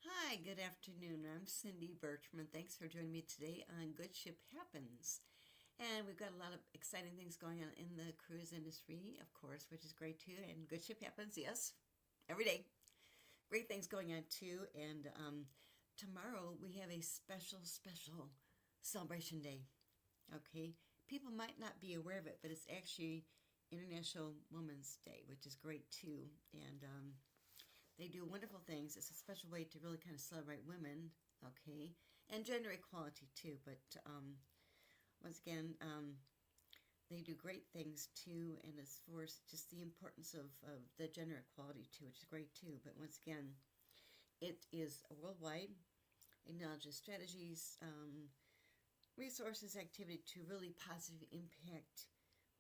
Hi, good afternoon. I'm Cindy Birchman. Thanks for joining me today on Good Ship Happens. And we've got a lot of exciting things going on in the cruise industry, of course, which is great too. And Good Ship Happens, yes, every day. Great things going on too. And tomorrow we have a special celebration day. Okay, people might not be aware of it, but it's actually International Women's Day, which is great too. And they do wonderful things. It's a special way to really kind of celebrate women, okay, and gender equality too. But once again, they do great things too, and as for just the importance of the gender equality too, which is great too. But once again, it is a worldwide, acknowledges strategies, resources, activity to really positively impact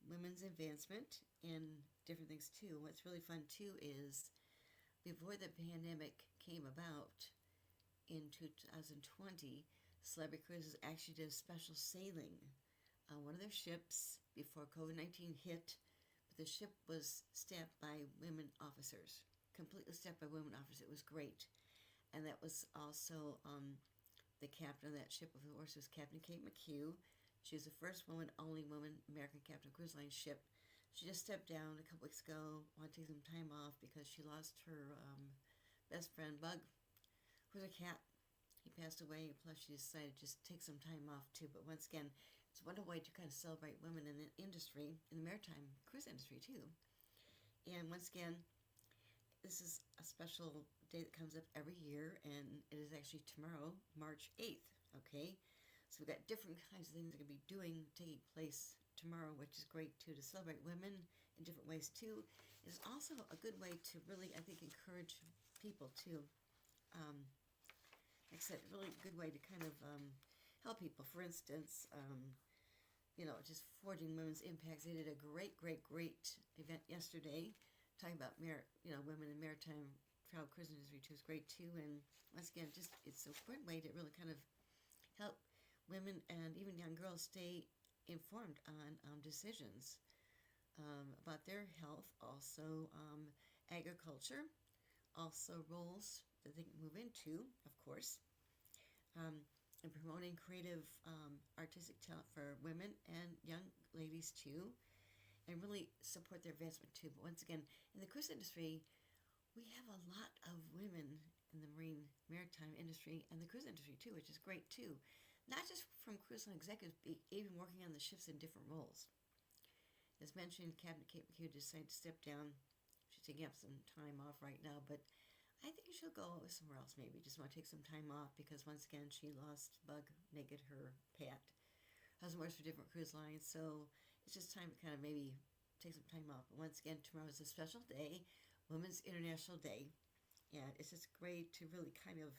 women's advancement and different things too. What's really fun too is before the pandemic came about in 2020, Celebrity Cruises actually did a special sailing on one of their ships before COVID-19 hit, but the ship was staffed by women officers, completely staffed by women officers. It was great. And that was also the captain of that ship, of course, was Captain Kate McHugh. She was the first woman, only woman American captain of cruise line ship. She just stepped down a couple weeks ago, wanted to take some time off because she lost her best friend, Bug, who was a cat. He passed away, plus she decided to just take some time off too. But once again, it's one way to kind of celebrate women in the industry, in the maritime cruise industry too. And once again, this is a special day that comes up every year, and it is actually tomorrow, March 8th, okay? So we've got different kinds of things that can be taking place tomorrow, which is great too, to celebrate women in different ways too. It's also a good way to really, I think, encourage people to, like I said, a really good way to kind of help people. For instance, just forging women's impacts. They did a great event yesterday, talking about women in maritime travel cruise industry, which was great too. And once again, just it's a great way to really kind of help women and even young girls stay informed on decisions about their health, also agriculture, also roles that they can move into, of course, and promoting creative artistic talent for women and young ladies too, and really support their advancement too. But once again, in the cruise industry, we have a lot of women in the maritime industry and the cruise industry too, which is great too. Not just from cruise line executives, but even working on the ships in different roles. As mentioned, Captain Kate McHugh decided to step down. She's taking up some time off right now, but I think she'll go somewhere else maybe. Just want to take some time off because once again she lost Bug, Naked, her pet. Husband works for different cruise lines, so it's just time to kind of maybe take some time off. But once again, tomorrow is a special day, Women's International Day, and it's just great to really kind of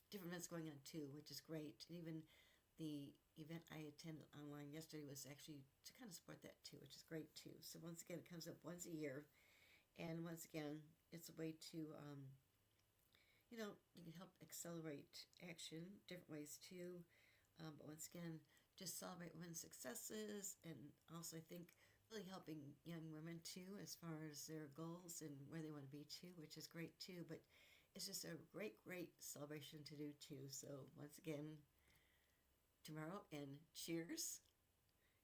different events going on too, which is great. And even the event I attended online yesterday was actually to kind of support that too, which is great too. So once again, it comes up once a year, and once again, it's a way to you can help accelerate action different ways too. But once again, just celebrate women's successes, and also I think really helping young women too as far as their goals and where they want to be too, which is great too. But it's just a great celebration to do too. So once again, tomorrow, and cheers,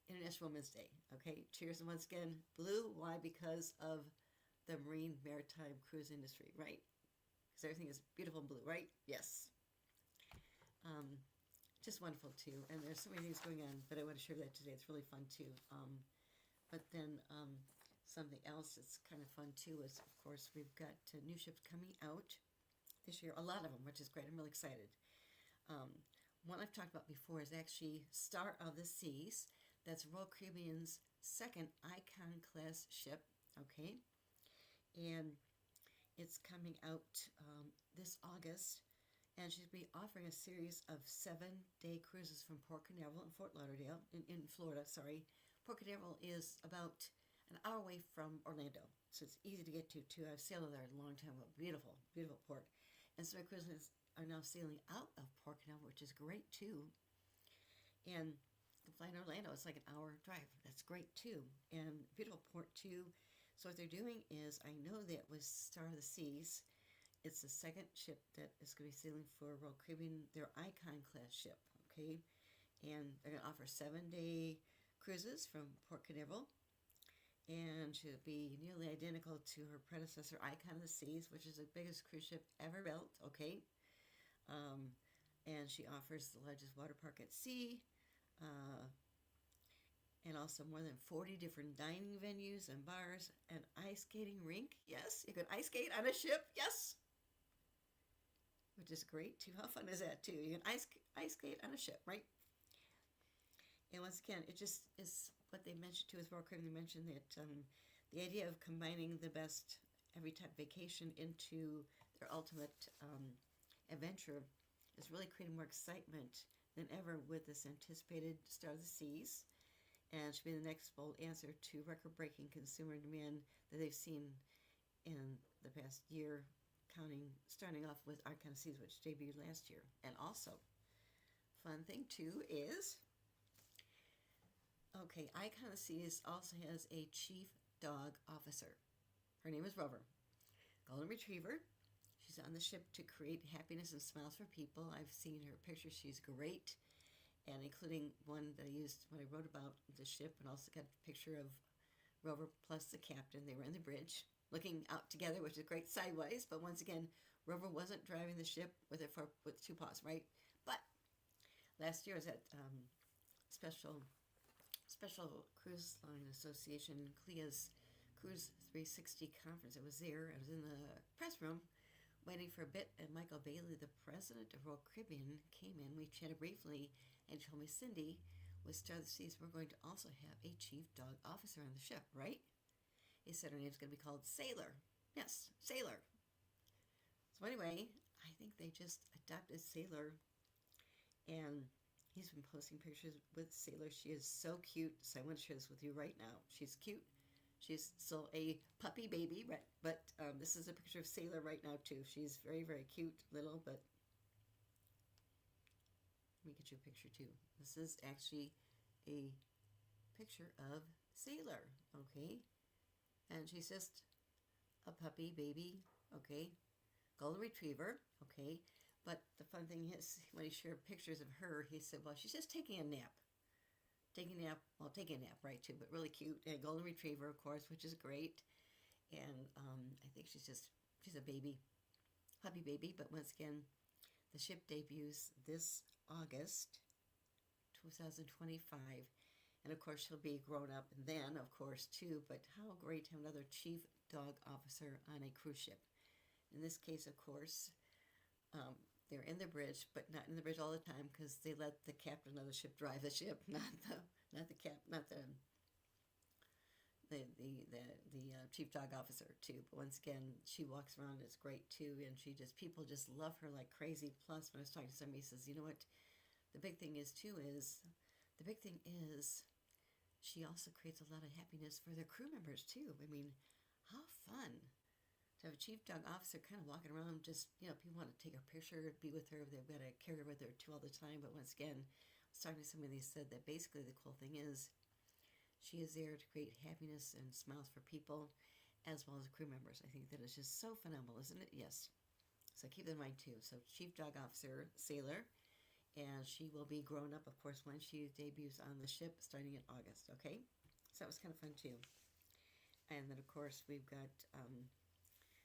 International Women's Day. Okay, cheers, and once again, blue. Why? Because of the marine maritime cruise industry, right? Because everything is beautiful and blue, right? Yes. Um, just wonderful too. And there's so many things going on, but I want to share that today. It's really fun too. But then something else that's kind of fun too is, of course, we've got new ships coming out this year. A lot of them, which is great. I'm really excited. One I've talked about before is actually Star of the Seas. That's Royal Caribbean's second Icon class ship. Okay, and it's coming out this August, and she'll be offering a series of 7-day cruises from Port Canaveral and Fort Lauderdale in Florida. Sorry, Port Canaveral is about an hour away from Orlando, so it's easy to get to too. I've sailed there a long time ago. Beautiful port, and so my cruises are now sailing out of Port Canaveral, which is great too. And flying to Orlando, it's like an hour drive. That's great too, and beautiful port too. So what they're doing is, I know that with Star of the Seas, it's the second ship that is going to be sailing for Royal Caribbean, their Icon class ship, okay? And they're going to offer 7-day cruises from Port Canaveral, and she'll be nearly identical to her predecessor, Icon of the Seas, which is the biggest cruise ship ever built, okay? And she offers the largest water park at sea, and also more than 40 different dining venues and bars, an ice skating rink. Yes, you can ice skate on a ship. Yes, which is great too. How fun is that too? You can ice skate on a ship, right? And once again, it just is what they mentioned too. As Royal Caribbean mentioned that the idea of combining the best every type vacation into their ultimate adventure is really creating more excitement than ever with this anticipated Star of the Seas, and should be the next bold answer to record-breaking consumer demand that they've seen in the past year, starting off with Icon of the Seas, which debuted last year. And also, fun thing too is, okay, Icon of the Seas also has a chief dog officer. Her name is Rover, golden retriever. She's on the ship to create happiness and smiles for people. I've seen her picture. She's great, and including one that I used when I wrote about the ship, and also got a picture of Rover plus the captain. They were in the bridge looking out together, which is great sideways, but once again, Rover wasn't driving the ship with 2 paws, right? But last year I was at Special Cruise Line Association, CLIA's Cruise 360 conference. I was there. I was in the press room waiting for a bit, and Michael Bailey, the president of Royal Caribbean, came in. We chatted briefly, and told me, Cindy, with Star of the Seas, we're going to also have a chief dog officer on the ship, right? He said her name's going to be called Sailor. Yes, Sailor. So anyway, I think they just adopted Sailor, and he's been posting pictures with Sailor. She is so cute, so I want to share this with you right now. She's cute. She's still a puppy baby, right? But this is a picture of Sailor right now too. She's very, very cute, little, but let me get you a picture too. This is actually a picture of Sailor, okay? And she's just a puppy baby, okay? Golden retriever, okay? But the fun thing is, when he shared pictures of her, he said, well, she's just taking a nap. Taking a nap, right, too, but really cute. And golden retriever, of course, which is great. And I think she's a baby, puppy baby. But once again, the ship debuts this August 2025. And of course, she'll be grown up then, of course, too. But how great to have another chief dog officer on a cruise ship. In this case, of course, they're in the bridge, but not in the bridge all the time, because they let the captain of the ship drive the ship, not the chief dog officer too. But once again, she walks around. It's great too, and people just love her like crazy. Plus, when I was talking to somebody, he says, you know what? The big thing is she also creates a lot of happiness for their crew members too. I mean, how fun to have a chief dog officer kind of walking around, just, people want to take a picture, be with her. They've got a carrier with her too all the time. But once again, I was talking to somebody who said that basically the cool thing is she is there to create happiness and smiles for people as well as crew members. I think that is just so phenomenal, isn't it? Yes. So keep that in mind too. So chief dog officer, Sailor, and she will be grown up, of course, when she debuts on the ship starting in August, okay? So that was kind of fun too. And then, of course, we've got...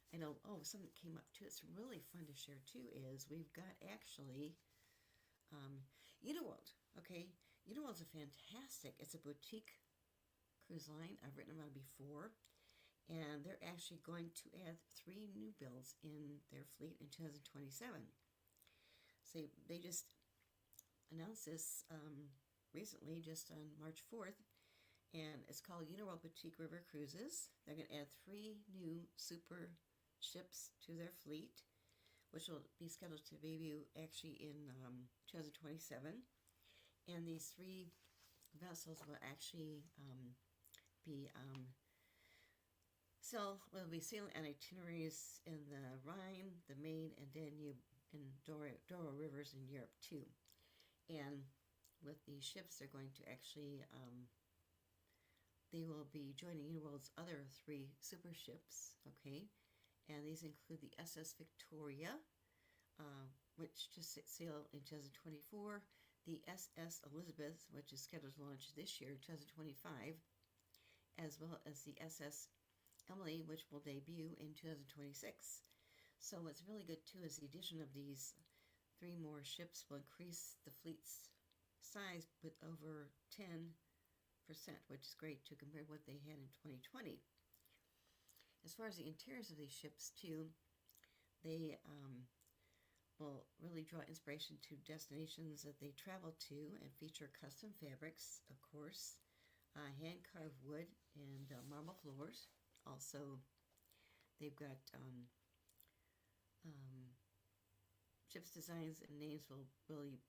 I know, something came up too. It's really fun to share too, is we've got actually Uniworld, okay? Uniworld's a fantastic, it's a boutique cruise line. I've written about it before, and they're actually going to add 3 new builds in their fleet in 2027. So they just announced this recently, just on March 4th, and it's called Uniworld Boutique River Cruises. They're going to add 3 new super ships to their fleet, which will be scheduled to debut actually in 2027. And these 3 vessels will actually will be sailing on itineraries in the Rhine, the Main, and Danube, and Douro rivers in Europe too. And with these ships, they're going to actually they will be joining Uniworld's other 3 super ships, okay? And these include the SS Victoria, which just sailed in 2024, the SS Elizabeth, which is scheduled to launch this year, 2025, as well as the SS Emily, which will debut in 2026. So what's really good too is the addition of these 3 more ships will increase the fleet's size with over 10%, which is great to compare what they had in 2020. As far as the interiors of these ships too, they will really draw inspiration to destinations that they travel to and feature custom fabrics, of course, hand-carved wood and marble floors. Also, they've got ships' designs and names will really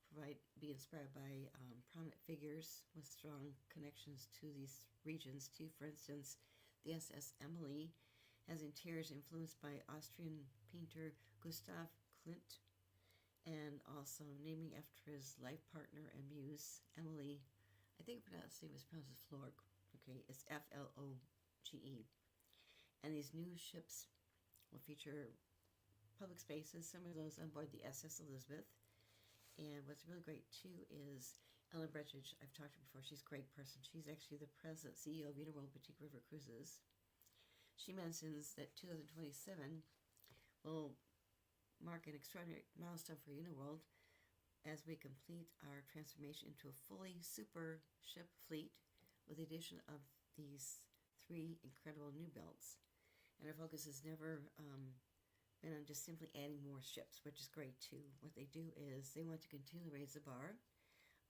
be inspired by prominent figures with strong connections to these regions too. For instance, the SS Emily has interiors influenced by Austrian painter Gustav Klimt, and also naming after his life partner and muse, Emily. I think his name was pronounced as Florg. Okay, it's Floge. And these new ships will feature public spaces, similar to those on board the SS Elizabeth. And what's really great too is Ellen Brecich. I've talked to her before. She's a great person. She's actually the president, CEO of Uniworld Boutique River Cruises. She mentions that 2027 will mark an extraordinary milestone for Uniworld as we complete our transformation into a fully super ship fleet with the addition of these 3 incredible new builds. And our focus has never been on just simply adding more ships, which is great too. What they do is they want to continue to raise the bar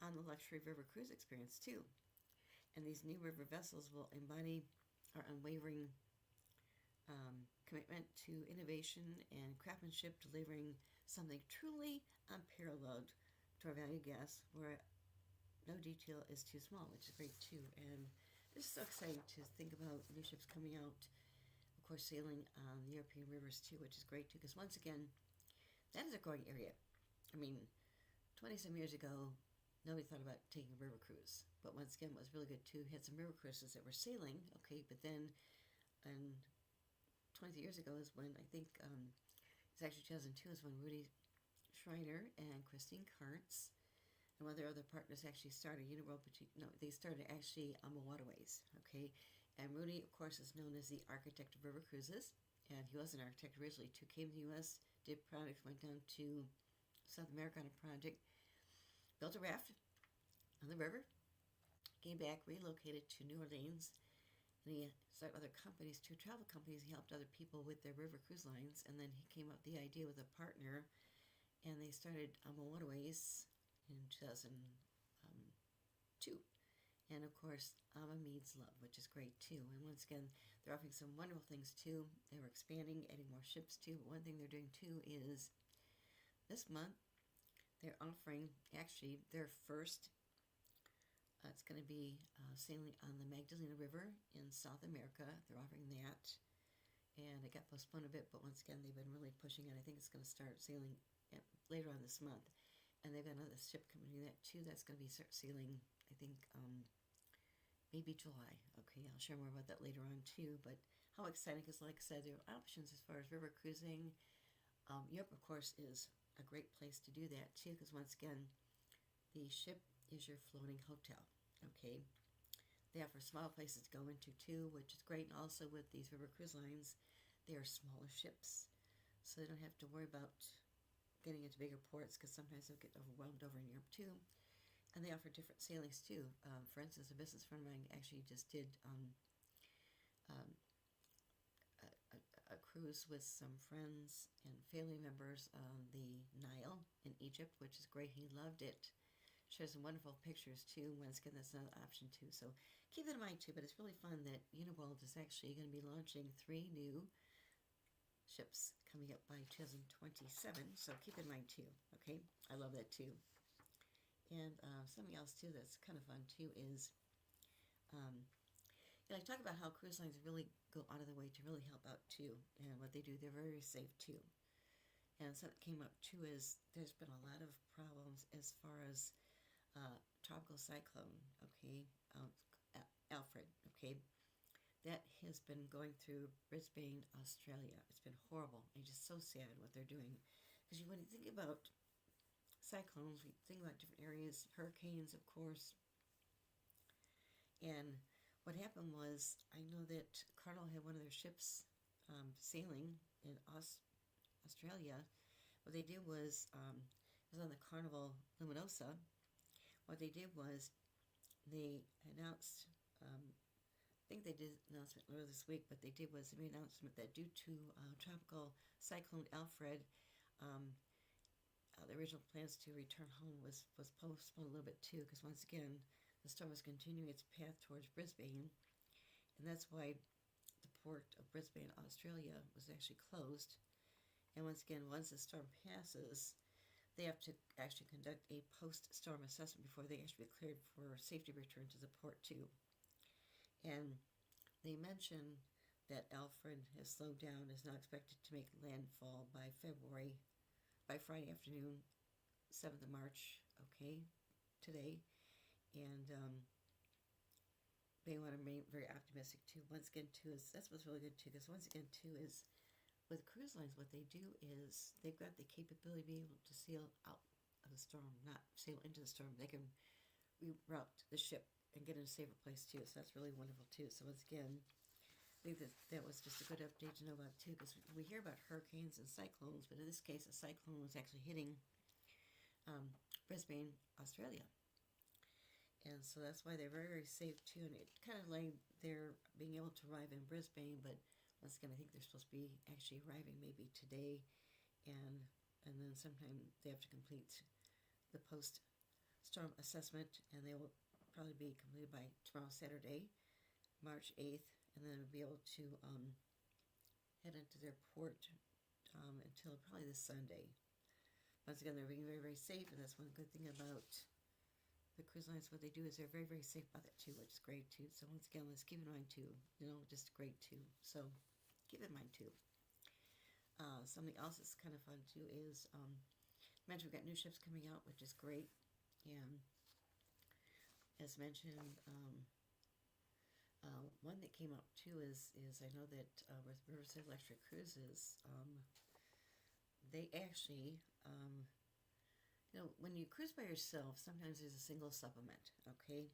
on the luxury river cruise experience too. And these new river vessels will embody our unwavering commitment to innovation and craftsmanship, delivering something truly unparalleled to our valued guests, where no detail is too small, which is great too. And it's so exciting to think about new ships coming out, of course, sailing on the European rivers too, which is great too, because once again, that is a growing area. I mean, 20-some years ago, nobody thought about taking a river cruise. But once again, what was really good too, had some river cruises that were sailing, okay, but then, and 20 years ago is when I think, it's actually 2002 is when Rudy Schreiner and Christine Karntz and one of their other partners actually started Uniworld Boutique. No, they started actually Amo Waterways, okay? And Rudy, of course, is known as the architect of river cruises, and he was an architect originally too. Came to the U.S., did projects, went down to South America on a project, built a raft on the river, came back, relocated to New Orleans, and he started other companies too, travel companies. He helped other people with their river cruise lines, and then he came up with the idea with a partner, and they started Amo Waterways in 2002. And of course, Ama Meads Love, which is great too. And once again, they're offering some wonderful things too. They were expanding, adding more ships too. But one thing they're doing too is this month they're offering actually their first. It's going to be sailing on the Magdalena River in South America. They're offering that, and it got postponed a bit. But once again, they've been really pushing it. I think it's going to start sailing later on this month. And they've got another ship coming to that too. That's going to be start sailing, I think, maybe July. Okay, I'll share more about that later on too. But how exciting, because like I said, there are options as far as river cruising. Europe, of course, is a great place to do that too, because once again, the ship is your floating hotel. Okay, they offer small places to go into too, which is great. And also with these river cruise lines, they are smaller ships, so they don't have to worry about getting into bigger ports, because sometimes they'll get overwhelmed over in Europe too. And they offer different sailings too. For instance, a business friend of mine actually just did a cruise with some friends and family members on the Nile in Egypt, which is great. He loved it. Shares some wonderful pictures too. Once again, that's another option too. So keep that in mind too. But it's really fun that Uniworld is actually going to be launching 3 new ships coming up by 2027. So keep in mind too. Okay, I love that too. And something else too that's kind of fun too is, I talk about how cruise lines really go out of the way to really help out too, and what they do, they're very safe too. And something that came up too is there's been a lot of problems as far as tropical cyclone, okay, Alfred, okay. that has been going through Brisbane, Australia. It's been horrible and just so sad what they're doing. Because when you think about cyclones, we think about different areas, hurricanes, of course. And what happened was, I know that Carnival had one of their ships sailing in Australia. What they did was, it was on the Carnival Luminosa. What they did was, they announced, I think they did an announcement earlier this week, but they did was they made an announcement that due to Tropical Cyclone Alfred, the original plans to return home was postponed a little bit too, because once again, the storm was continuing its path towards Brisbane, and that's why the port of Brisbane, Australia, was actually closed. And once again, once the storm passes, they have to actually conduct a post-storm assessment before they actually be cleared for safety return to the port too. And they mention that Alfred has slowed down, is now expected to make landfall by Friday afternoon, 7th of March, okay, today. And they want to remain very optimistic too. Once again, too, that's what's really good too, because once again, too, is with cruise lines, what they do is they've got the capability to be able to sail out of the storm, not sail into the storm. They can reroute the ship and get in a safer place too, so that's really wonderful too. So once again, I think that was just a good update to know about too, because we hear about hurricanes and cyclones, but in this case, a cyclone was actually hitting Brisbane, Australia. And so that's why they're very, very safe too. And it kind of like they're being able to arrive in Brisbane, but once again, I think they're supposed to be actually arriving maybe today, and then sometime they have to complete the post-storm assessment, and they will probably be completed by tomorrow, Saturday, March 8th, and then be able to head into their port until probably this Sunday. Once again, they're being very, very safe, and that's one good thing about the cruise lines. What they do is they're very, very safe about that too, which is great too. So once again, let's keep in mind too, just great too. So keep in mind too. Something else that's kind of fun too is, mentioned we've got new ships coming out, which is great. And as mentioned, one that came out too is I know that with Riverside Electric Cruises, they actually, when you cruise by yourself, sometimes there's a single supplement, okay?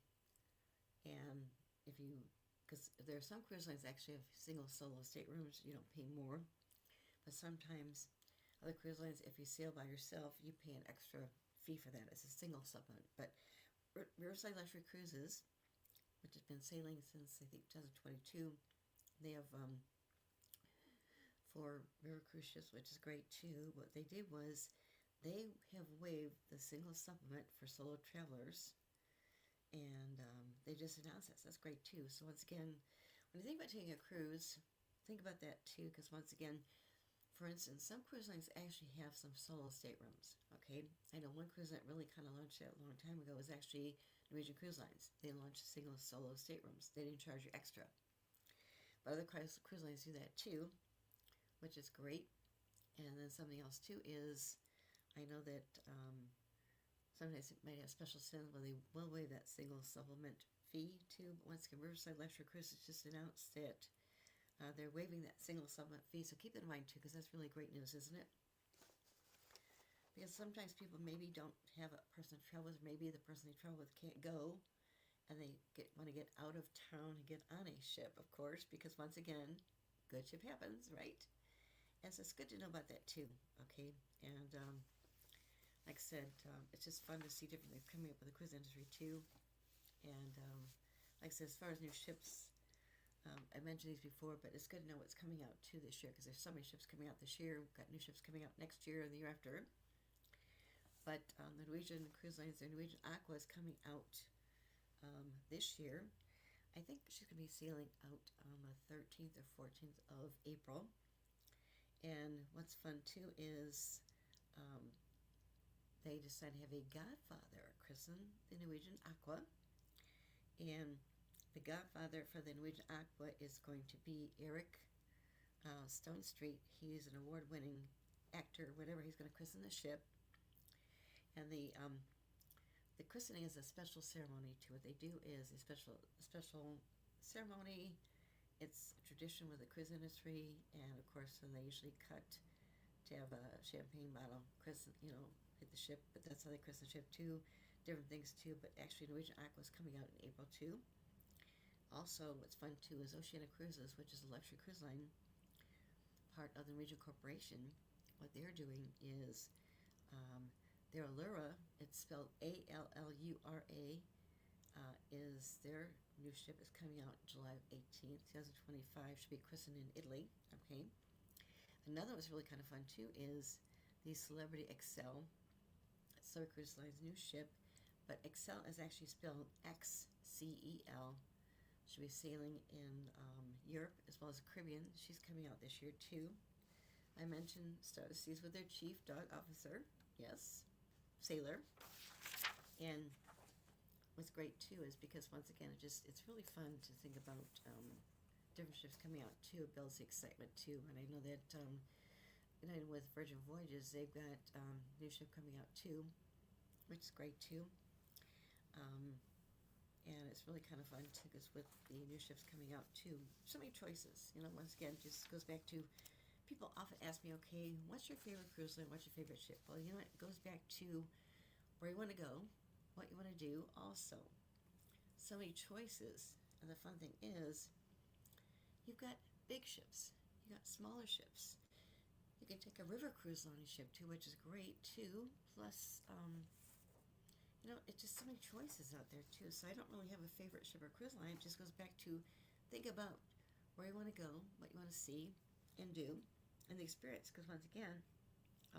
And because there are some cruise lines actually have single solo staterooms, you don't pay more. But sometimes other cruise lines, if you sail by yourself, you pay an extra fee for that. It's a single supplement. But Riverside Electric Cruises, which has been sailing since, I think, 2022, they have 4 river cruise ships, which is great too. What they did was they have waived the single supplement for solo travelers, and they just announced that, so that's great too. So once again, when you think about taking a cruise, think about that too, because once again, for instance, some cruise lines actually have some solo staterooms, okay? I know one cruise line really kind of launched that a long time ago was actually Norwegian Cruise Lines. They launched single solo staterooms. They didn't charge you extra. But other cruise lines do that too, which is great. And then something else too is, I know that sometimes it might have special sins where they will waive that single supplement fee too. But once again, Riverside Electric Cruises just announced that they're waiving that single supplement fee. So keep that in mind too, because that's really great news, isn't it? Because sometimes people maybe don't have a person to travel with, maybe the person they travel with can't go, and they want to get out of town and get on a ship, of course, because once again, good ship happens, right? And so it's good to know about that too, okay? And like I said, it's just fun to see different things coming up with the cruise industry too. And like I said, as far as new ships, I mentioned these before, but it's good to know what's coming out too this year, because there's so many ships coming out this year. We've got new ships coming out next year and the year after. But the Norwegian Cruise Lines, the Norwegian Aqua is coming out this year. I think she's going to be sailing out on the 13th or 14th of April. And what's fun too is they decided to have a godfather christen the Norwegian Aqua. And the godfather for the Norwegian Aqua is going to be Eric Stonestreet. He's an award-winning actor, whatever. He's going to christen the ship. And the christening is a special ceremony too. What they do is a special ceremony, it's a tradition with the cruise industry, and of course, then they usually cut to have a champagne bottle hit the ship, but that's how they christen the ship too. Different things too, but actually Norwegian Aqua is coming out in April too. Also, what's fun too is Oceania Cruises, which is a luxury cruise line, part of the Norwegian Corporation. What they're doing is their Allura, it's spelled Allura, is their new ship is coming out July 18th, 2025. Should be christened in Italy. Okay. Another was really kind of fun too is the Celebrity Excel. It's Silver Cruise Line's new ship, but Excel is actually spelled Xcel. She'll be sailing in Europe as well as the Caribbean. She's coming out this year too. I mentioned Star of the Seas with their chief dog officer. Yes, sailor. And what's great too is because once again it's really fun to think about different ships coming out too. It builds the excitement too. And I know that United with Virgin Voyages, they've got new ship coming out too, which is great too. And it's really kind of fun too, because with the new ships coming out too, so many choices. Once again, just goes back to, people often ask me, okay, what's your favorite cruise line? What's your favorite ship? Well, it goes back to where you want to go, what you want to do. Also, so many choices. And the fun thing is, you've got big ships, you got smaller ships. You can take a river cruise line ship too, which is great too. Plus, it's just so many choices out there too. So I don't really have a favorite ship or cruise line. It just goes back to think about where you want to go, what you want to see and do, and the experience. Because once again, I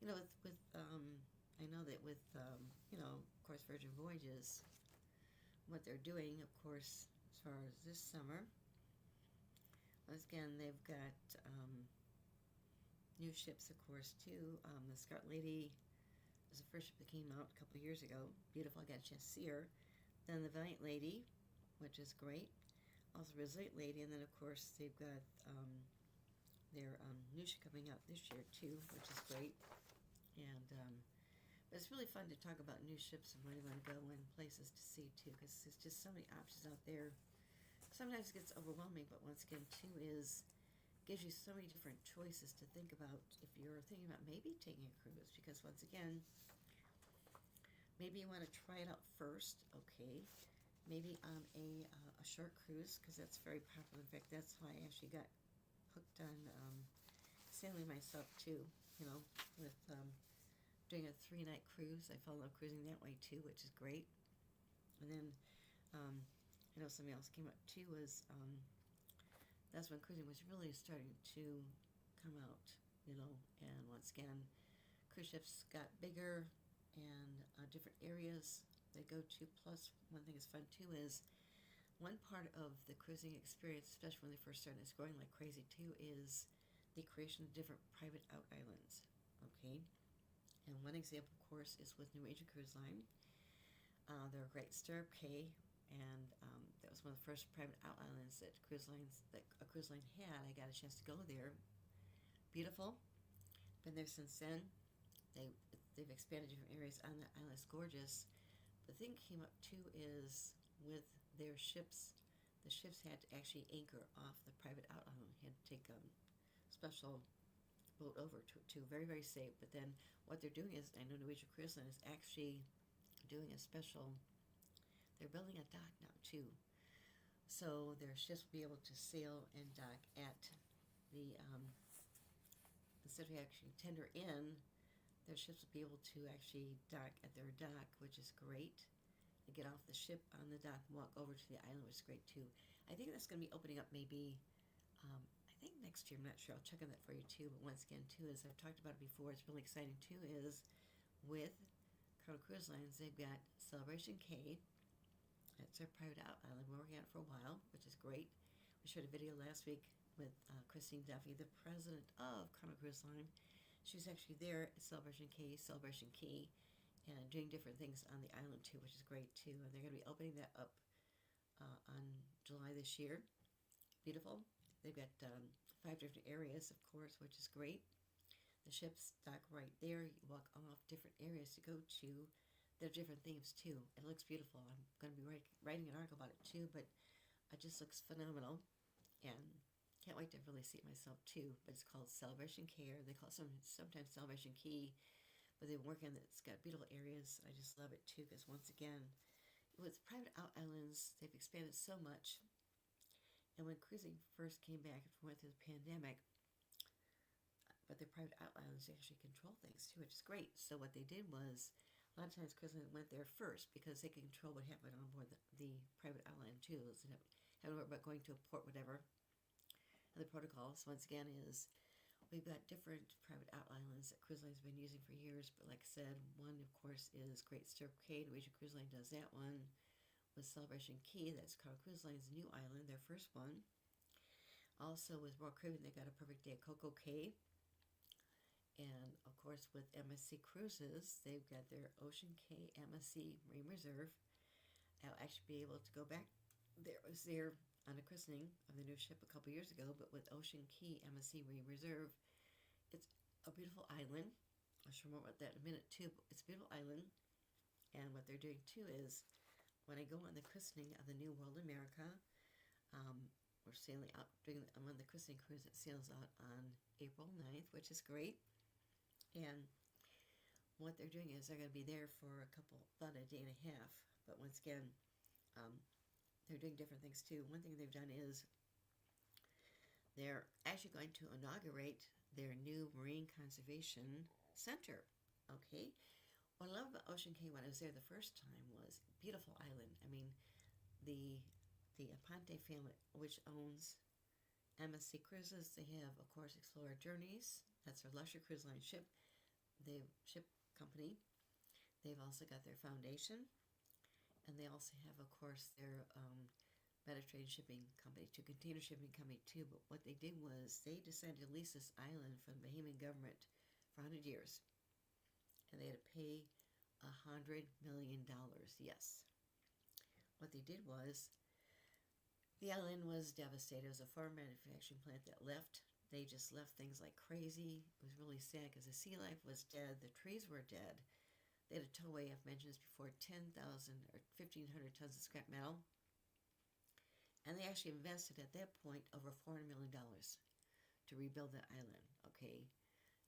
know that with of course, Virgin Voyages, what they're doing, of course, as far as this summer, once again, they've got new ships, of course, too. The Scarlet Lady was the first ship that came out a couple of years ago. Beautiful, I got a chance to see her. Then the Valiant Lady, which is great. Also Resilient Lady, and then of course they've got their new ship coming out this year too, which is great. And but it's really fun to talk about new ships and where you want to go and places to see too, because there's just so many options out there. Sometimes it gets overwhelming, but once again too gives you so many different choices to think about if you're thinking about maybe taking a cruise, because once again, maybe you want to try it out first, okay? Maybe on a short cruise, because that's very popular. In fact, that's how I actually got hooked on sailing myself too, with doing a 3-night cruise. I fell in love cruising that way too, which is great. And then I know something else came up too was that's when cruising was really starting to come out, and once again, cruise ships got bigger and different areas they go to. Plus, one thing that's fun too is one part of the cruising experience, especially when they first started, it's growing like crazy too, is the creation of different private out islands, okay? And one example, of course, is with Norwegian Cruise Line. They're a great Stirrup Cay, and that was one of the first private out islands that a cruise line had. I got a chance to go there. Beautiful. Been there since then. They've expanded different areas on the island. It's gorgeous. The thing came up too is with their ships, the ships had to actually anchor off the private out island. Had to take a special boat over to it too. Very, very safe. But then what they're doing is, I know Norwegian Cruise Line is actually doing a special, they're building a dock now too. So their ships will be able to sail and dock at the, instead of actually tender in, their ships will be able to actually dock at their dock, which is great. They get off the ship on the dock and walk over to the island, which is great too. I think that's going to be opening up maybe, I think next year, I'm not sure, I'll check on that for you too. But once again too, as I've talked about it before, it's really exciting too, is with Carnival Cruise Lines, they've got Celebration Cay. It's their private out island. We're working on it for a while, which is great. We showed a video last week with Christine Duffy, the president of Carnival Cruise Line. She was actually there at Celebration Cay, and doing different things on the island too, which is great too. And they're going to be opening that up on July this year. Beautiful. They've got 5 different areas, of course, which is great. The ships dock right there. You walk off different areas to go to. There are different themes too. It looks beautiful. I'm going to be writing an article about it too, but It just looks phenomenal, and can't wait to really see it myself too. But it's called Celebration Key, or they call it sometimes Celebration Key. But they work in it. It's got beautiful areas. I just love it too, because once again, with private islands, they've expanded so much. And when cruising first came back and went through the pandemic, but the private islands actually control things too, which is great. So what they did was, a lot of times cruising went there first because they can control what happened on board the private island too. Instead of having to worry about going to a port, whatever. And the protocols, once again, is we've got different private islands that cruise lines have been using for years. But like I said, one, of course, is Great Stirrup Cay. Norwegian Cruise Line does that one. With Celebration Key, that's Carl Cruise Line's new island, their first one. Also with Royal Caribbean, they got a Perfect Day at Coco Cay. And of course with MSC Cruises, they've got their Ocean Cay MSC Marine Reserve. I'll actually be able to go back there. I was there on a christening of the new ship a couple years ago, but with Ocean Cay MSC Marine Reserve, it's a beautiful island. I'll show more about that in a minute too, but it's a beautiful island. And what they're doing too is, when I go on the christening of the New World America, we're sailing out, I'm on the christening cruise that sails out on April 9th, which is great. And what they're doing is they're going to be there for about a day and a half. But once again, they're doing different things too. One thing they've done is they're actually going to inaugurate their new Marine Conservation Center. Okay? What I love about Ocean Cay when I was there the first time was beautiful island. I mean, the Aponte family, which owns MSC Cruises, they have, of course, Explorer Journeys. That's their Lusher Cruise Line ship company. They've also got their foundation, and they also have, of course, their Mediterranean shipping company, container shipping company too. But what they did was they decided to lease this island from the Bahamian government for 100 years, and they had to pay $100 million. Yes. What they did was, the island was devastated. It was a farm manufacturing plant that left. They just left things like crazy. It was really sad because the sea life was dead. The trees were dead. They had a towaway, I've mentioned this before, 10,000 or 1,500 tons of scrap metal. And they actually invested at that point over $400 million to rebuild that island, okay?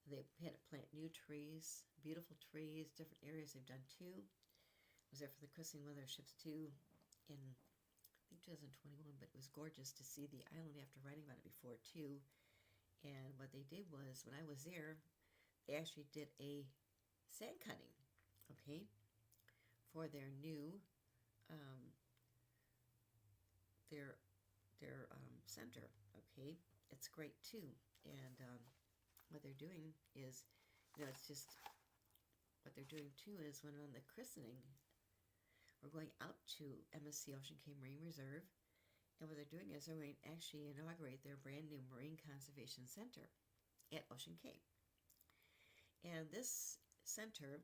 They had to plant new trees, beautiful trees, different areas they've done too. I was there for the christening one of their ships too in, I think, 2021, but it was gorgeous to see the island after writing about it before too. And what they did was, when I was there, they actually did a sand cutting, okay, for their new, their center, okay. It's great too. And what they're doing is, it's just, what they're doing too is, when on the christening, we're going out to MSC Ocean Cay Marine Reserve. And what they're doing is they're going to actually inaugurate their brand new Marine Conservation Center at Ocean Cay. And this center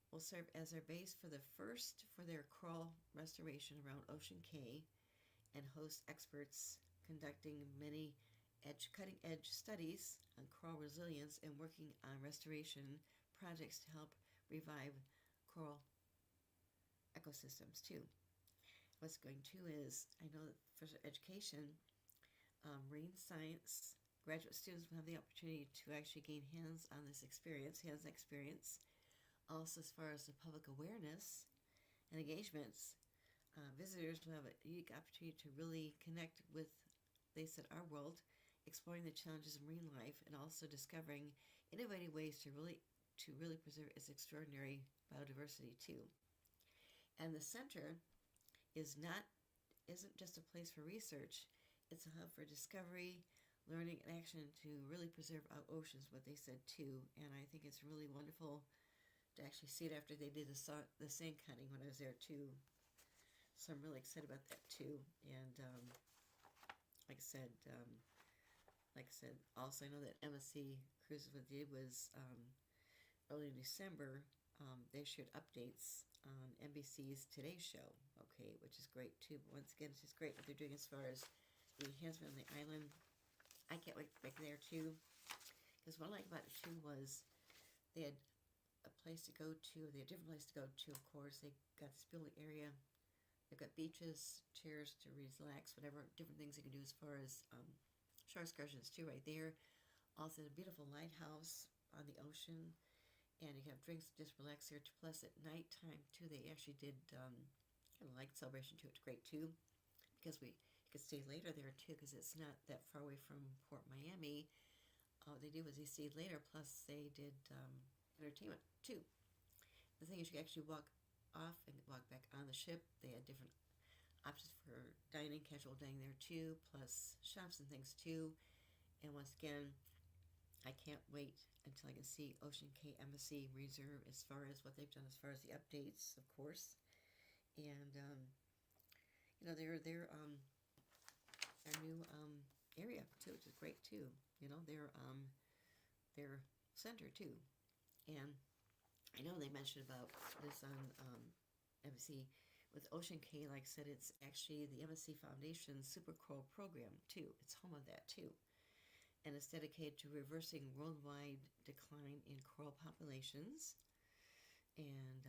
will serve as their base for their coral restoration around Ocean Cay, and host experts conducting many cutting-edge studies on coral resilience and working on restoration projects to help revive coral ecosystems too. What's going to is, I know that for education, marine science graduate students will have the opportunity to actually gain hands-on experience. Also, as far as the public awareness and engagements, visitors will have a unique opportunity to really connect with, they said, our world, exploring the challenges of marine life, and also discovering innovative ways to really preserve its extraordinary biodiversity too. And the center isn't just a place for research. It's a hub for discovery, learning, and action to really preserve our oceans, what they said too. And I think it's really wonderful to actually see it after they did the sand cutting when I was there too. So I'm really excited about that too. And like I said, also I know that MSC Cruises, what they did was early in December, they shared updates on NBC's Today Show, okay, which is great too. But once again, it's just great what they're doing as far as the enhancement on the island. I can't wait to get there too, because what I like about it too was they had a place to go to. They had a different place to go to, of course. They got this building area They've got beaches, chairs to relax, whatever different things you can do as far as shore excursions too. Right there, also a beautiful lighthouse on the ocean, and you can have drinks, just relax here. Plus at nighttime too, they actually did kind of light celebration too. It's great too because you could stay later there too because it's not that far away from Port Miami. What they did was they stayed later. Plus they did entertainment too. The thing is, you can actually walk off and walk back on the ship. They had different options for dining, casual dining there too, plus shops and things too. And once again, I can't wait until I can see Ocean Cay Embassy Reserve as far as what they've done as far as the updates, of course. And their new area too, which is great too. Their center too. And I know they mentioned about this on Embassy with Ocean Cay. Like I said, it's actually the Embassy Foundation Super Coral program too. It's home of that too, and it's dedicated to reversing worldwide decline in coral populations. And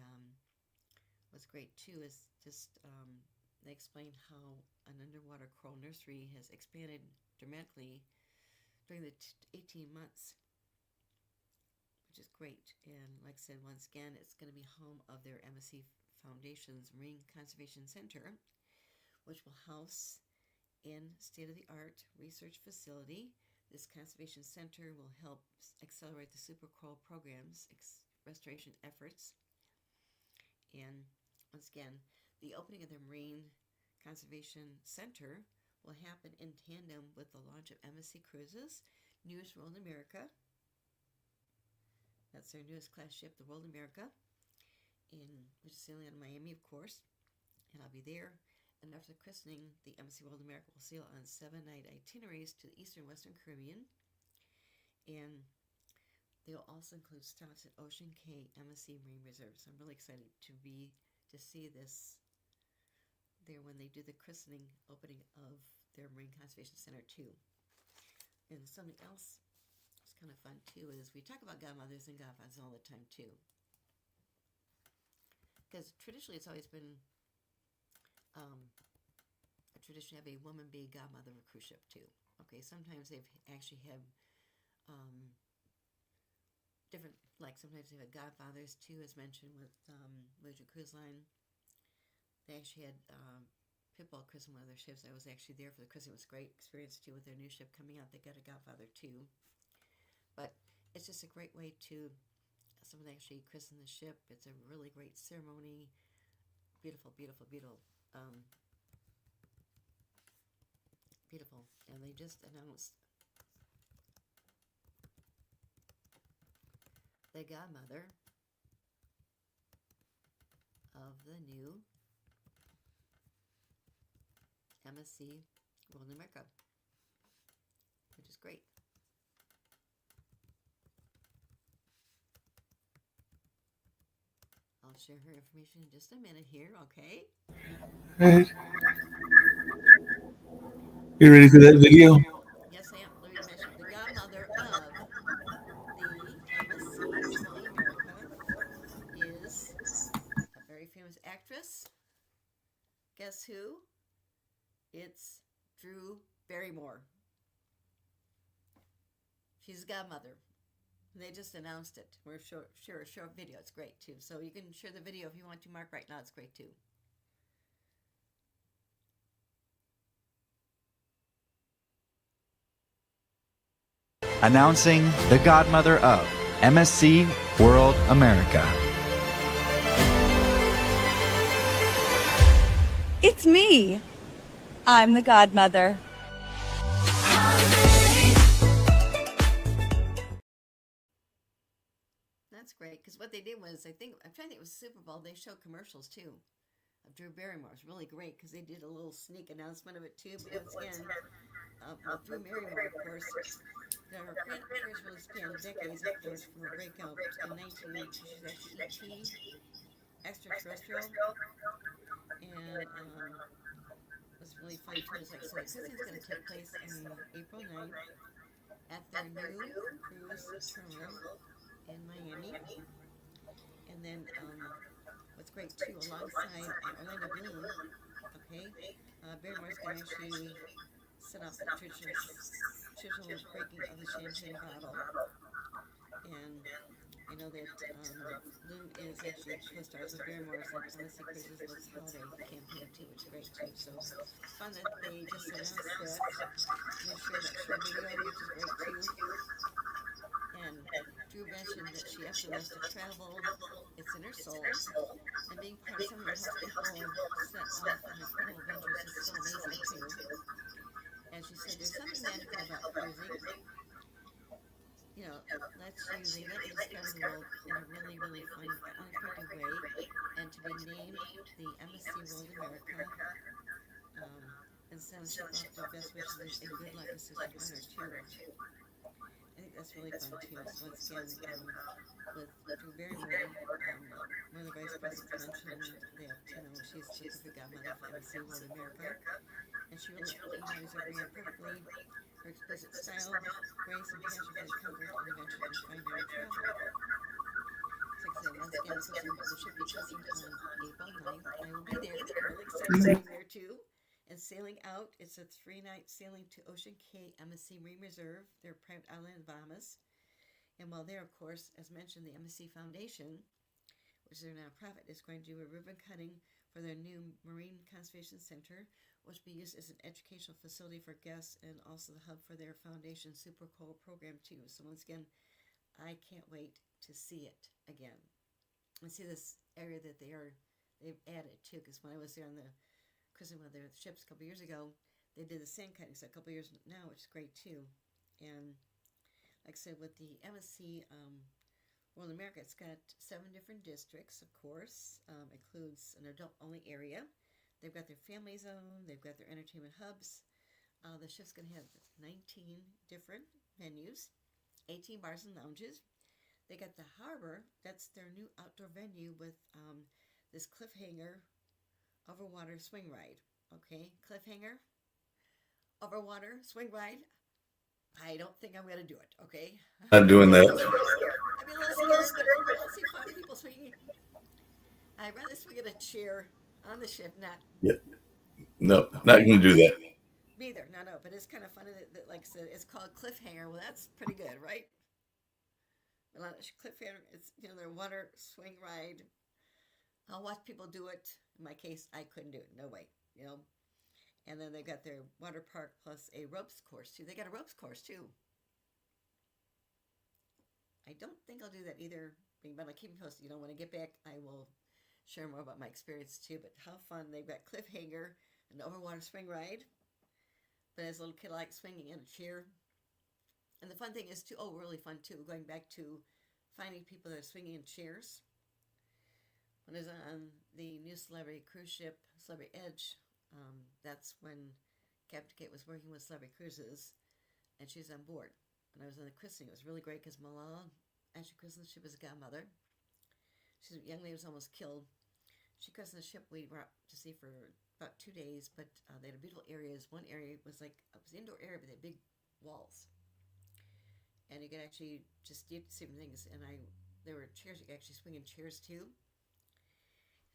what's great too is just they explained how an underwater coral nursery has expanded dramatically during the 18 months, which is great. And like I said, once again, it's going to be home of their Embassy Foundation's Marine Conservation Center, which will house in state-of-the-art research facility. This conservation center will help accelerate the super coral program's restoration efforts. And once again, the opening of the Marine Conservation Center will happen in tandem with the launch of Embassy Cruises' newest World America. That's their newest class ship, the World America, which is sailing out of Miami, of course. And I'll be there. And after the christening, the Embassy World America will sail on 7-night itineraries to the Eastern Western Caribbean. And they'll also include stops at Ocean Cay Embassy Marine Reserve. So I'm really excited to see this there when they do the christening opening of their Marine Conservation Center too. And something else that's kind of fun too is we talk about godmothers and godfathers all the time too, because traditionally it's always been a tradition to have a woman be godmother of a cruise ship too. Okay, sometimes they've actually had different, like sometimes they've had godfathers too, as mentioned with Voyageur Cruise Line. They actually had Pitbull christen one of their ships. I was actually there for the christening. It was a great experience too with their new ship coming out. They got a godfather too. But it's just a great way to someone actually christen the ship. It's a really great ceremony. Beautiful, beautiful, beautiful. Beautiful. And they just announced the godmother of the new Embassy World America, which is great. I'll share her information in just a minute here, okay? Right. You ready for that video? Yes, I am. Let me mention the godmother of the Embassy World America is a very famous actress. Guess who? It's Drew Barrymore. She's a godmother. They just announced it. We're share a short video. It's great too. So you can share the video if you want to, Mark, right now. It's great too. Announcing the godmother of MSC World America. It's me. I'm the godmother. That's great, because what they did was, I'm trying to think it was Super Bowl, they showed commercials too of Drew Barrymore. It's really great because they did a little sneak announcement of it too. But once again, Drew Barrymore, of course, her career's really spanned decades, of course, from her breakout in 1982. She's actually E.T. Extraterrestrial, and what's really funny too is, like I said, the christening's going to take place on April 9th at their new cruise terminal in Miami. And then what's great too, alongside Orlando Bloom, okay? Barrymore's going to actually set off the traditional breaking of the champagne bottle. And I know that Loom is actually co-stars with Barrymore's like MSC Cruises Looks Holiday campaign too, which is great too. So it's fun that they just announced that. They shared that short video, which is great too. And Drew mentioned that she absolutely loves to travel. It's in her soul. And being part of something that helps people set off on incredible adventures is so amazing too. And she said there's something magical about cruising. You know, they let you discover the world in a really, really fun, unexpected way. And to be named the MSC World America, and send a ship off their best wishes and good luck is such an honor too. I think that's really fun too. So once again, with Drew Barrymore, one of the vice presidents mentioned that she's the perfect godmother for MSC World America, and she really embodies every year perfectly. Her exquisite style, grace, and passion for the comfort and adventure and fine art travel. So once again, the ship be christened on April 9th. I will be there. I'm really excited to be there too. And sailing out, it's a 3-night sailing to Ocean Cay MSC Marine Reserve, their private island in the Bahamas. And while there, of course, as mentioned, the MSC Foundation, which is their nonprofit, is going to do a ribbon cutting for their new Marine Conservation Center, which will be used as an educational facility for guests and also the hub for their foundation Super Cool program too. So once again, I can't wait to see it again. And see this area that they've added too, because when I was there on the cruising with their ships a couple years ago, they did the sand cutting, so a couple years now, which is great too. And like I said, with the MSC World America, it's got 7 different districts, of course. Includes an adult-only area. They've got their family zone. They've got their entertainment hubs. The ship's going to have 19 different venues, 18 bars and lounges. They got the harbor. That's their new outdoor venue with this cliffhanger overwater swing ride. Okay, cliffhanger overwater swing ride. I don't think I'm going to do it. Okay, Not doing that. I mean, let's see 5 people swinging. I'd rather swing at a chair on the ship, not. Yeah. No, not going to do that. Me either. No. But it's kind of funny that like I said, it's called cliffhanger. Well, that's pretty good, right? Cliffhanger. It's their water swing ride. I'll watch people do it. In my case, I couldn't do it. No way. And then they got their water park plus a ropes course too. They got a ropes course too. I don't think I'll do that either. But I'll keep you posted. When I get back, I will share more about my experience too. But how fun. They've got cliffhanger, an overwater swing ride. But as a little kid, I like swinging in a chair. And the fun thing is too, really fun too, going back to finding people that are swinging in chairs. When I was on the new celebrity cruise ship, Celebrity Edge, that's when Captain Kate was working with Celebrity Cruises, and she was on board. And I was on the christening. It was really great because Malala actually christened the ship as a godmother. She's a young lady was almost killed. She christened the ship. We were out to sea for about 2 days, but they had beautiful areas. One area was an indoor area, but they had big walls. And you could actually just see different things. And there were chairs. You could actually swing in chairs too.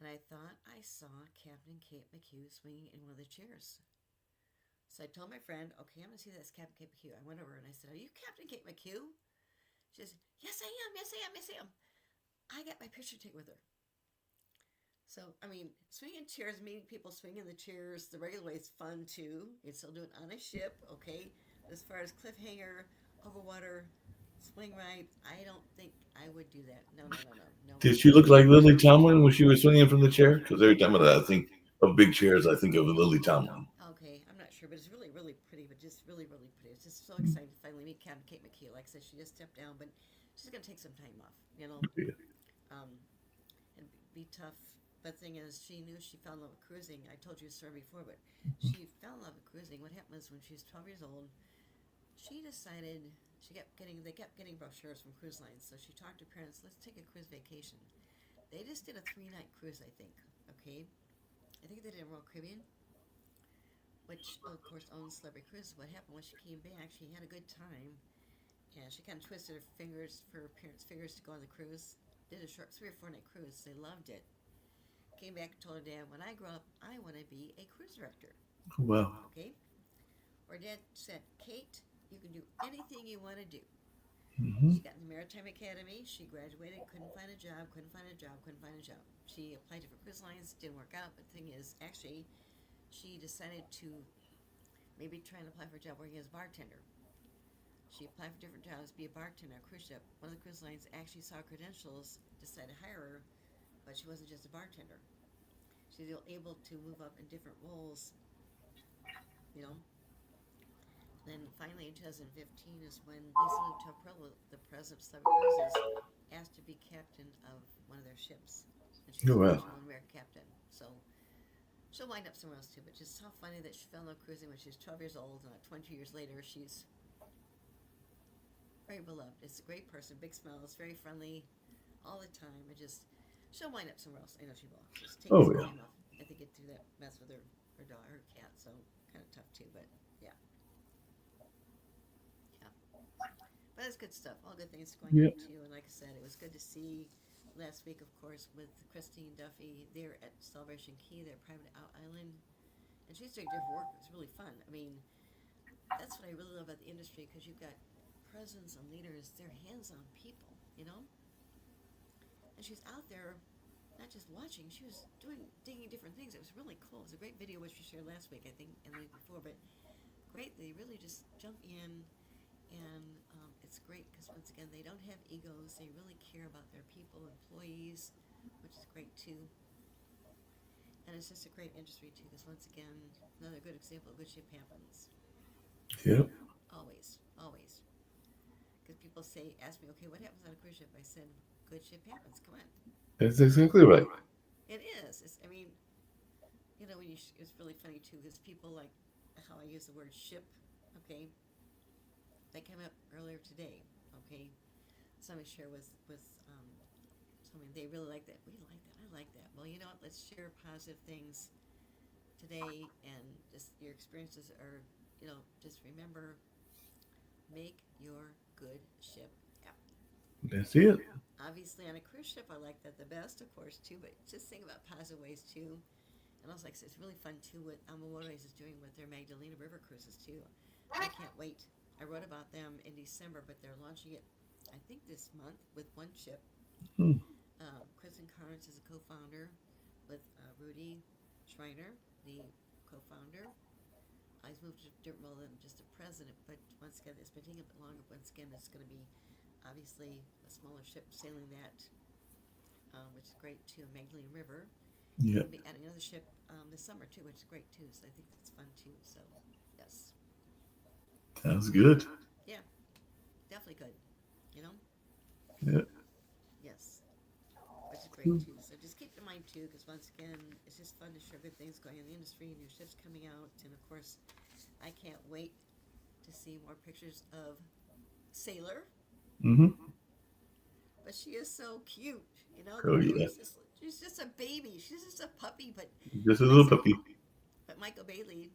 And I thought I saw Captain Kate McHugh swinging in one of the chairs. So I told my friend, okay, I'm going to see that's Captain Kate McHugh. I went over and I said, are you Captain Kate McHugh? She says, yes, I am. Yes, I am. Yes, I am. I got my picture taken with her. So, swinging chairs, meeting people swinging the chairs, the regular way is fun too. You can still do it on a ship, okay? As far as cliffhanger, overwater, swing ride, I don't think I would do that. No. Did she look like Lily Tomlin when she was swinging from the chair? Because every time I think of big chairs, I think of Lily Tomlin. Okay, I'm not sure, but it's really, really pretty. But just really, really pretty. It's just so exciting to finally meet Captain Kate McHugh. Like I said, she just stepped down, but she's gonna take some time off. Yeah. And be tough. But the thing is, she knew she fell in love with cruising. I told you a story before, but she fell in love with cruising. What happened was when she was 12 years old, she decided. They kept getting brochures from cruise lines, so she talked to parents, let's take a cruise vacation. They just did a 3-night cruise, I think, okay? I think they did Royal Caribbean, which, of course, owns Celebrity Cruises. What happened when she came back, she had a good time, and she kind of twisted her parents' fingers to go on the cruise. Did a short 3 or 4 night cruise. They loved it. came back and told her dad, when I grow up, I want to be a cruise director. Wow. Okay? Her dad said, Kate, you can do anything you want to do. Mm-hmm. She got in the Maritime Academy. She graduated, couldn't find a job. She applied to cruise lines, didn't work out. But the thing is, actually, she decided to maybe try and apply for a job working as a bartender. She applied for different jobs, be a bartender on a cruise ship. One of the cruise lines actually saw her credentials, decided to hire her, but she wasn't just a bartender. She was able to move up in different roles, you know. Then finally in 2015 is when Lisa Toprello, the president of Celebrity Cruises, asked to be captain of one of their ships. And she's Oh, wow. an American captain. So she'll wind up somewhere else too, but just how funny that she fell in love cruising when she was 12 years old, and 20 years later she's very beloved. It's a great person, big smiles, very friendly all the time. She'll wind up somewhere else. I know she will. Just take Oh, some yeah. time off. I think get through that mess with her dog, her cat, so kind of tough too, but yeah. But it's good stuff. All good things going Yep. on too. And like I said, it was good to see last week, of course, with Christine Duffy. They're at Celebration Key, their private island, and she's doing different work. It's really fun. I mean, that's what I really love about the industry, because you've got presidents and leaders. They're hands-on people, you know. And she's out there, not just watching. She was digging different things. It was really cool. It was a great video which we shared last week, I think, and the week before. But great, they really just jump in. And it's great because, once again, they don't have egos. They really care about their people, employees, which is great too. And it's just a great industry too, because, once again, another good example of good ship happens. Yep. Always. Because people ask me, okay, what happens on a cruise ship? I said, good ship happens. Come on. That's exactly right. It is. I mean, you know, it's really funny too, because people like how I use the word ship, okay? That came up earlier today, okay? Somebody shared with somebody, they really like that. We like that. I like that. Well, you know what? Let's share positive things today, and just your experiences are, you know, just remember, make your good ship happen. That's it. Obviously, on a cruise ship, I like that the best, of course, too, but just think about positive ways, too. And also, like I said, it's really fun, too, what Amores is doing with their Magdalena River cruises, too. I can't wait. I wrote about them in December, but they're launching it, I think, this month with one ship. Hmm. Kristen Carnes is a co-founder with Rudy Schreiner, the co-founder. He's moved to a different role than just a president, but once again, it's been taking a bit longer. Once again, it's going to be obviously a smaller ship sailing that, which is great too, Magdalena River. Yeah. We'll be adding another ship this summer too, which is great too. So I think that's fun too. So yes. Sounds good. Yeah, definitely good. You know? Yeah. Yes. Which is great too. So just keep in mind too, because once again, it's just fun to share good things going on in the industry, new ships coming out, and of course, I can't wait to see more pictures of Sailor. Mm-hmm. But she is so cute, you know? Oh, yeah. She's just a baby. She's just a puppy, but Just a little puppy. But Michael Bailey,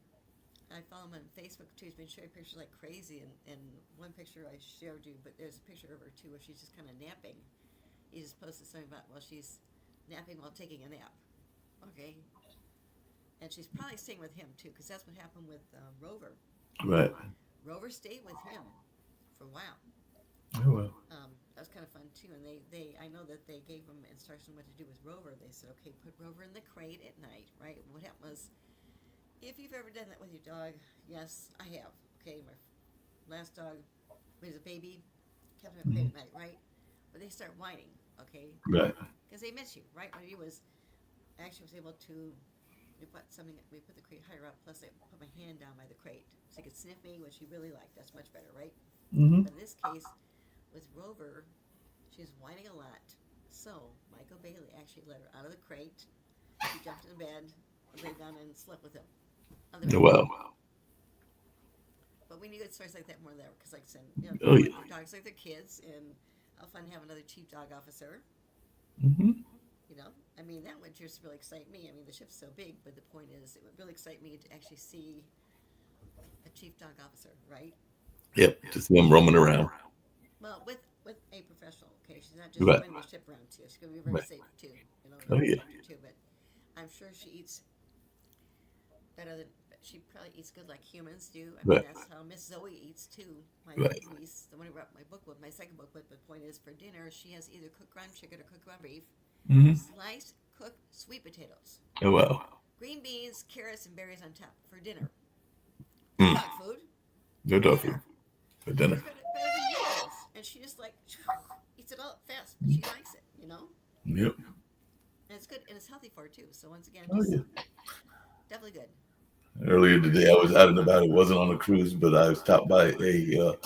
I follow him on Facebook too. He's been sharing pictures like crazy, and one picture I shared you, but there's a picture of her too where she's just kind of napping. He just posted something about, well, she's napping while taking a nap, okay? And she's probably staying with him too, because that's what happened with Rover. Right. Rover stayed with him for a while. Oh, well. That was kind of fun too, and they I know that they gave him instructions on what to do with Rover. They said, okay, put Rover in the crate at night, right? What happened was, if you've ever done that with your dog, yes, I have. Okay, my last dog, when he was a baby, kept him in the crate at night, right? But they start whining, okay? Right. Because they miss you, right? When he was, I actually was able to, we put the crate higher up, plus I put my hand down by the crate, so he could sniff me, which he really liked. That's much better, right? Mm-hmm. But in this case, with Rover, she's whining a lot. So Michael Bailey actually let her out of the crate. She jumped in the bed, laid down, and slept with him. Wow. But we need good stories like that more than ever, because, like I said, you know, Oh, yeah. dogs like their kids, and I'll fun to have another chief dog officer. Mm-hmm. You know, I mean, that would just really excite me. I mean, the ship's so big, but the point is, it would really excite me to actually see a chief dog officer, right? Yep. To see them roaming around. Well, with a professional, okay? She's not just Right. running the ship around too. She's going to be very Right. safe too. You know, Oh, yeah. too. But I'm sure she eats better than she probably eats good like humans do. I mean, Right. that's how Miss Zoe eats too. My Right. niece, the one who wrote my book with my second book. But the point is, for dinner, she has either cooked ground chicken or cooked ground beef, Mm-hmm. sliced cooked sweet potatoes, Oh wow. green beans, carrots, and berries on top for dinner. Mm. Dog food. No dog food for dinner. Better than yours. And she just like eats it all fast, but she likes it, you know? Yep. And it's good and it's healthy for her too. So once again, Oh just yeah. definitely good. Earlier today, I was out and about. It wasn't on a cruise, but I stopped by a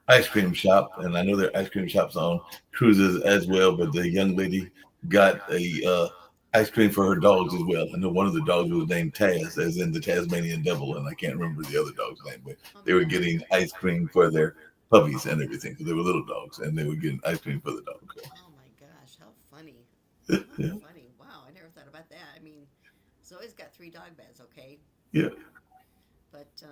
ice cream shop, and I know there are ice cream shops on cruises as well. But the young lady got a ice cream for her dogs as well. I know one of the dogs was named Taz, as in the Tasmanian Devil, and I can't remember the other dog's name. But they were getting ice cream for their puppies and everything. So they were little dogs, and they were getting ice cream for the dogs. Oh my gosh, how funny. How Yeah. funny. Wow, I never thought about that. I mean, Zoe's got 3 dog beds, okay? Yeah. But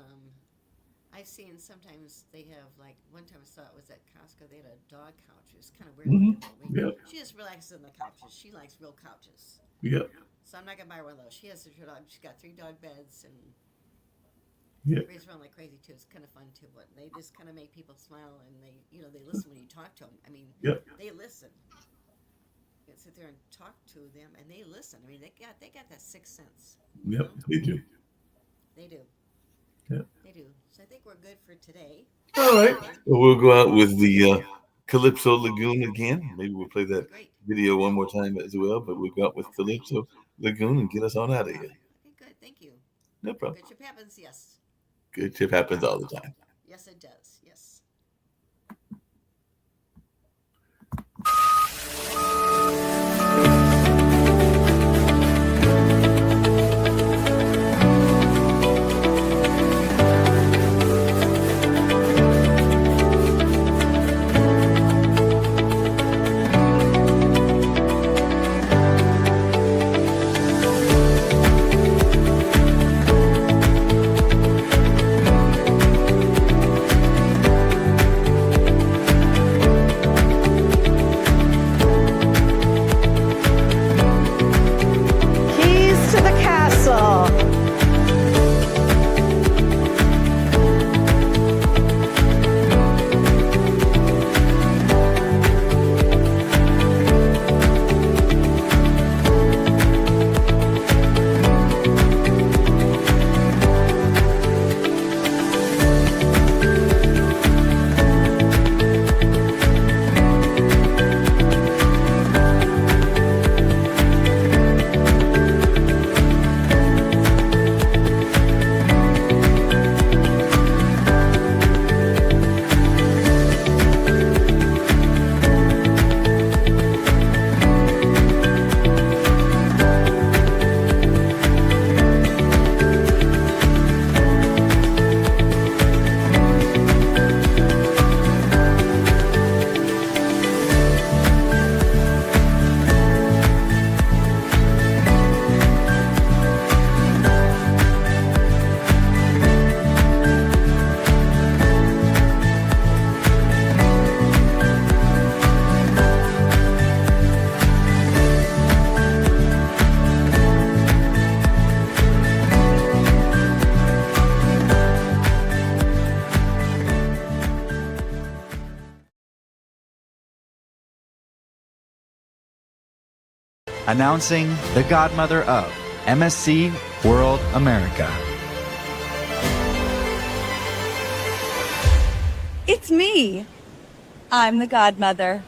I've seen sometimes they have like one time I saw it was at Costco. They had a dog couch. It was kind of weird. Mhm. Looking, but Yeah. she just relaxes on the couches. She likes real couches. Yeah. So I'm not gonna buy one of those. She has her dog. She's got 3 dog beds and Yeah. raise around like crazy too. It's kind of fun too. But they just kind of make people smile and they, you know, they listen when you talk to them. I mean, Yeah. they listen. You can sit there and talk to them and they listen. I mean, they got that sixth sense. Yep. They do. They do. Yeah. They do. So I think we're good for today. All right. Well, we'll go out with the Calypso Lagoon again. Maybe we'll play that Great. video one more time as well, but we'll go out with Calypso Lagoon and get us on out of here. Okay, good. Thank you. No problem. Good ship happens. Yes. Good trip happens all the time. Yes, it does. Yes. Keys to the castle. Announcing the godmother of MSC World America. It's me. I'm the godmother.